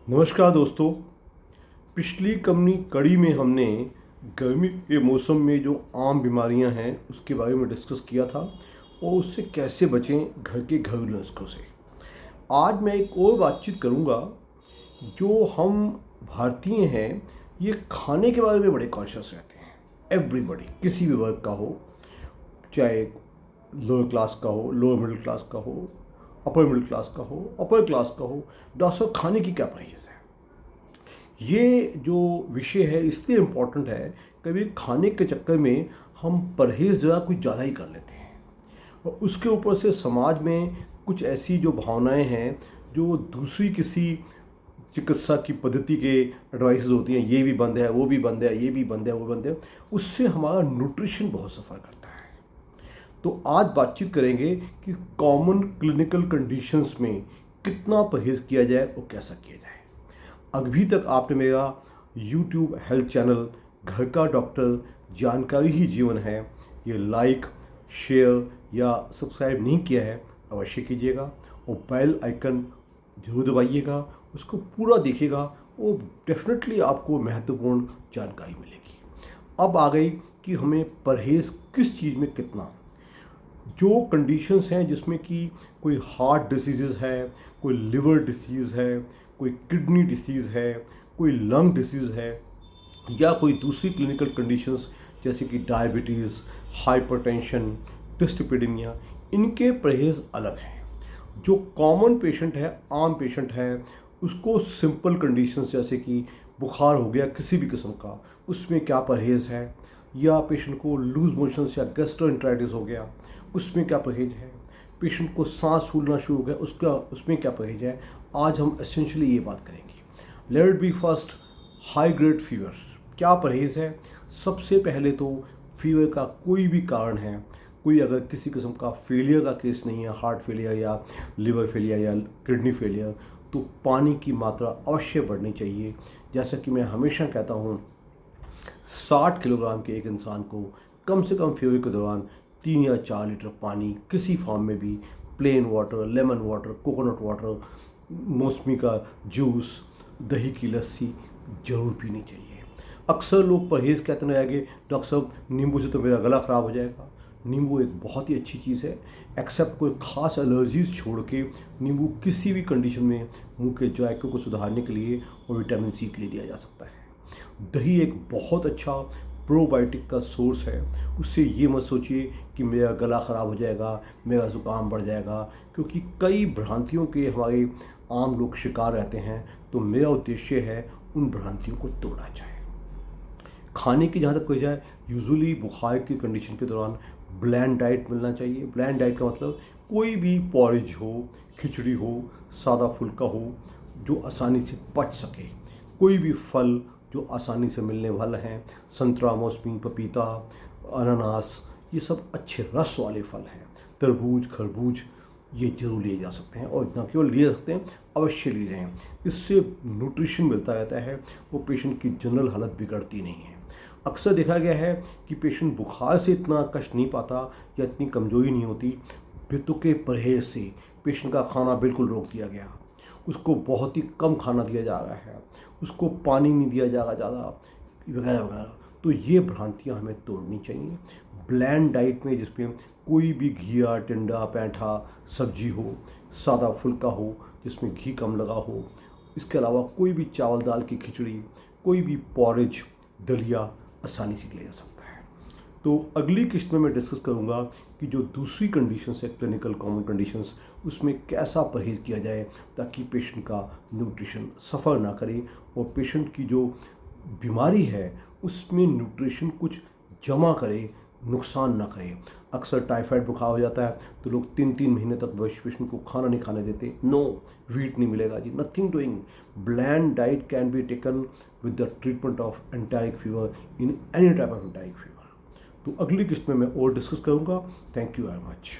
नमस्कार दोस्तों। पिछली कमनी कड़ी में हमने गर्मी के मौसम में जो आम बीमारियां हैं उसके बारे में डिस्कस किया था और उससे कैसे बचें घर के घरेलू नुस्खों से। आज मैं एक और बातचीत करूंगा। जो हम भारतीय हैं ये खाने के बारे में बड़े कॉन्शियस रहते हैं। एवरीबॉडी, किसी भी वर्ग का हो, चाहे लोअर क्लास का हो, लोअर मिडिल क्लास का हो, अपर मिडिल क्लास का हो, अपर क्लास का हो, डॉक्टर खाने की क्या परहेज है। ये जो विषय है इसलिए इम्पोर्टेंट है, कभी खाने के चक्कर में हम परहेज़ ज़रा कुछ ज़्यादा ही कर लेते हैं और उसके ऊपर से समाज में कुछ ऐसी जो भावनाएं हैं जो दूसरी किसी चिकित्सा की पद्धति के एडवाइसेस होती हैं, ये भी बंद है, वो भी बंद है, ये भी बंद है, वो बंद है, उससे हमारा न्यूट्रिशन बहुत सफ़र करता है। तो आज बातचीत करेंगे कि कॉमन क्लिनिकल कंडीशंस में कितना परहेज़ किया जाए और कैसा किया जाए। अभी तक आपने मेरा YouTube हेल्थ चैनल घर का डॉक्टर जानकारी ही जीवन है ये लाइक, शेयर या सब्सक्राइब नहीं किया है, अवश्य कीजिएगा और बेल आइकन जरूर दबाइएगा, उसको पूरा देखिएगा और डेफिनेटली आपको महत्वपूर्ण जानकारी मिलेगी। अब आ गई कि हमें परहेज़ किस चीज़ में कितना। जो कंडीशंस हैं जिसमें कि कोई हार्ट डिसीज़ है, कोई लिवर डिसीज़ है, कोई किडनी डिसीज़ है, कोई लंग डिसीज़ है या कोई दूसरी क्लिनिकल कंडीशंस जैसे कि डायबिटीज़, हाइपरटेंशन, डिस्लिपिडीमिया, इनके परहेज़ अलग हैं। जो कॉमन पेशेंट है, आम पेशेंट है, उसको सिंपल कंडीशंस जैसे कि बुखार हो गया किसी भी किस्म का, उसमें क्या परहेज़ है, या पेशेंट को लूज मोशंस या गैस्ट्रोएंटेराइटिस हो गया उसमें क्या परहेज है, पेशेंट को सांस फूलना शुरू हो गया उसमें क्या परहेज है, आज हम एसेंशियली ये बात करेंगे। Let be first, high grade fever क्या परहेज है। सबसे पहले तो फीवर का कोई भी कारण है, कोई अगर किसी किस्म का फेलियर का केस नहीं है, हार्ट फेलियर या लिवर फेलियर या किडनी फेलियर, तो पानी की मात्रा अवश्य बढ़नी चाहिए। जैसा कि मैं हमेशा कहता हूँ, 60 किलोग्राम के एक इंसान को कम से कम फीवर के दौरान 3 या 4 लीटर पानी किसी फॉर्म में भी, plain water, lemon water, coconut water, मौसमी का जूस, दही की लस्सी जरूर पीनी चाहिए। अक्सर लोग परहेज़ कहते हैं आगे, डॉक्टर साहब नींबू से तो मेरा गला ख़राब हो जाएगा। नींबू एक बहुत ही अच्छी चीज़ है, एक्सेप्ट कोई ख़ास एलर्जीज छोड़ के नींबू किसी भी कंडीशन में मुंह के जायके को सुधारने के लिए और विटामिन सी के लिए दिया जा सकता है। दही एक बहुत अच्छा प्रोबायोटिक का सोर्स है। उससे ये मत सोचिए कि मेरा गला ख़राब हो जाएगा, मेरा ज़ुकाम बढ़ जाएगा, क्योंकि कई भ्रांतियों के हमारे आम लोग शिकार रहते हैं। तो मेरा उद्देश्य है उन भ्रांतियों को तोड़ा जाए। खाने की जहाँ तक कही जाए, यूजुअली बुखार की कंडीशन के दौरान ब्लैंड डाइट मिलना चाहिए। ब्लैंड डाइट का मतलब कोई भी पॉरेज हो, खिचड़ी हो, सादा फुल्का हो जो आसानी से पच सके, कोई भी फल जो आसानी से मिलने वाले हैं, संतरा, मौसमी, पपीता, अनानास, ये सब अच्छे रस वाले फल हैं। तरबूज, खरबूज, ये जरूर लिए जा सकते हैं और न केवल लिए जा सकते हैं, अवश्य लिए जाएँ। इससे न्यूट्रिशन मिलता रहता है, वो पेशेंट की जनरल हालत बिगड़ती नहीं है। अक्सर देखा गया है कि पेशेंट बुखार से इतना कष्ट नहीं पाता या इतनी कमजोरी नहीं होती, पित्तों के परहेज से पेशेंट का खाना बिल्कुल रोक दिया गया, उसको बहुत ही कम खाना दिया जा रहा है, उसको पानी नहीं दिया जाएगा ज़्यादा, वगैरह वगैरह। तो ये भ्रांतियाँ हमें तोड़नी चाहिए। ब्लैंड डाइट में जिसमें कोई भी घिया, टिंडा, पैंठा सब्जी हो, सादा फुल्का हो जिसमें घी कम लगा हो, इसके अलावा कोई भी चावल दाल की खिचड़ी, कोई भी पॉरेज, दलिया आसानी से दिया जा सकता है। तो अगली किस्त में मैं डिस्कस करूंगा कि जो दूसरी कंडीशंस है, क्लिनिकल कॉमन कंडीशंस, उसमें कैसा परहेज़ किया जाए ताकि पेशेंट का न्यूट्रिशन सफ़र ना करे और पेशेंट की जो बीमारी है उसमें न्यूट्रिशन कुछ जमा करे, नुकसान ना करे। अक्सर टाइफाइड बुखार हो जाता है तो लोग 3-3 महीने तक पेशेंट को खाना नहीं खाने देते। नो, वीट नहीं मिलेगा जी, nothing doing. Bland diet can be taken with the treatment of enteric fever in any type of enteric fever. तो अगली किस्त में मैं और डिस्कस करूँगा। Thank you very much.